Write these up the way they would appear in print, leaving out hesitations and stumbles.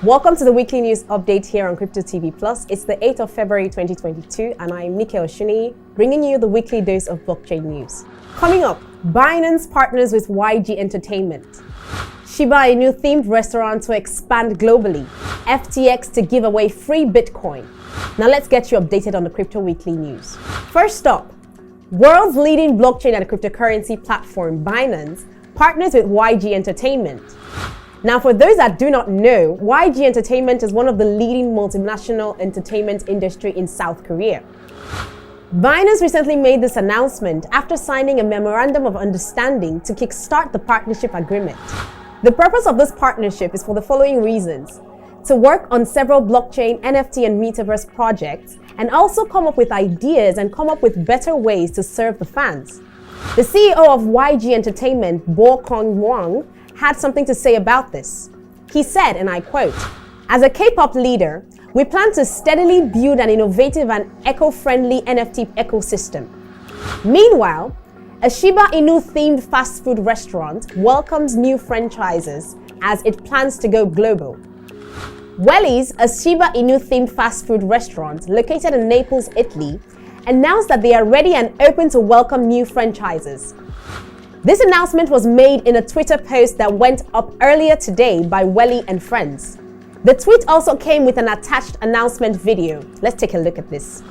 Welcome to the weekly news update here on Cryptotvplus. It's the 8th of February 2022 and I'm Oshunniyi, bringing you the weekly dose of blockchain news. Coming up, Binance partners with YG Entertainment. Shiba, a new themed restaurant to expand globally. FTX to give away free Bitcoin. Now let's get you updated on the Crypto Weekly news. First up, world's leading blockchain and cryptocurrency platform Binance partners with YG Entertainment. Now, for those that do not know, YG Entertainment is one of the leading multinational entertainment industry in South Korea. Binance recently made this announcement after signing a memorandum of understanding to kickstart the partnership agreement. The purpose of this partnership is for the following reasons: to work on several blockchain, NFT, and metaverse projects, and also come up with ideas and come up with better ways to serve the fans. The CEO of YG Entertainment, Bo-Kong Wang, had something to say about this. He said, and I quote, "As a K-pop leader, we plan to steadily build an innovative and eco-friendly NFT ecosystem." Meanwhile, a Shiba Inu-themed fast food restaurant welcomes new franchises as it plans to go global. Welly's, a Shiba Inu-themed fast food restaurant located in Naples, Italy, announced that they are ready and open to welcome new franchises. This announcement was made in a Twitter post that went up earlier today by Welly and friends. The tweet also came with an attached announcement video. Let's take a look at this.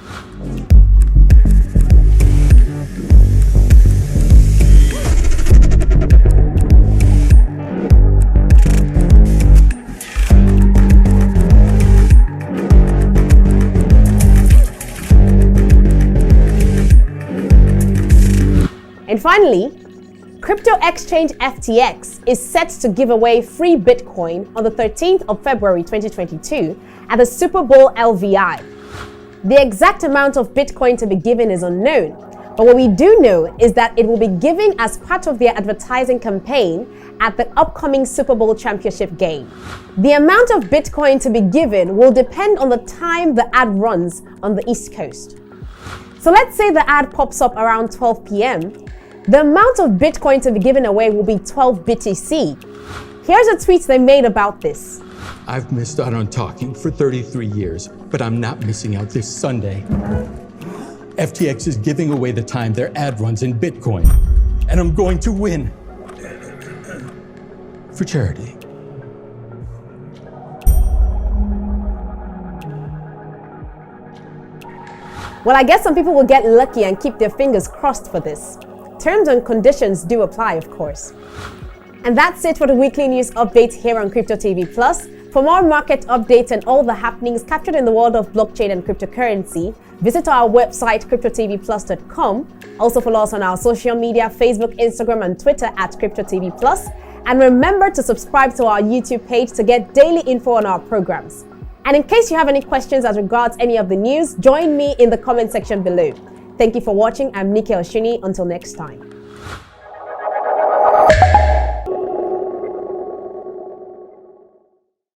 And finally, crypto exchange FTX is set to give away free Bitcoin on the 13th of February 2022 at the Super Bowl LVI. The exact amount of Bitcoin to be given is unknown, but what we do know is that it will be given as part of their advertising campaign at the upcoming Super Bowl championship game. The amount of Bitcoin to be given will depend on the time the ad runs on the East Coast. So let's say the ad pops up around 12 p.m. The amount of Bitcoin to be given away will be 12 BTC. Here's a tweet they made about this. "I've missed out on talking for 33 years, but I'm not missing out this Sunday. FTX is giving away the time their ad runs in Bitcoin, and I'm going to win. For charity." Well, I guess some people will get lucky and keep their fingers crossed for this. Terms and conditions do apply, of course. And that's it for the weekly news update here on Cryptotvplus. For more market updates and all the happenings captured in the world of blockchain and cryptocurrency, visit our website cryptotvplus.com. Also follow us on our social media, Facebook, Instagram, and Twitter at Cryptotvplus. And remember to subscribe to our YouTube page to get daily info on our programs. And in case you have any questions as regards any of the news, join me in the comment section below. Thank you for watching. I'm Oshunniyi. Until next time.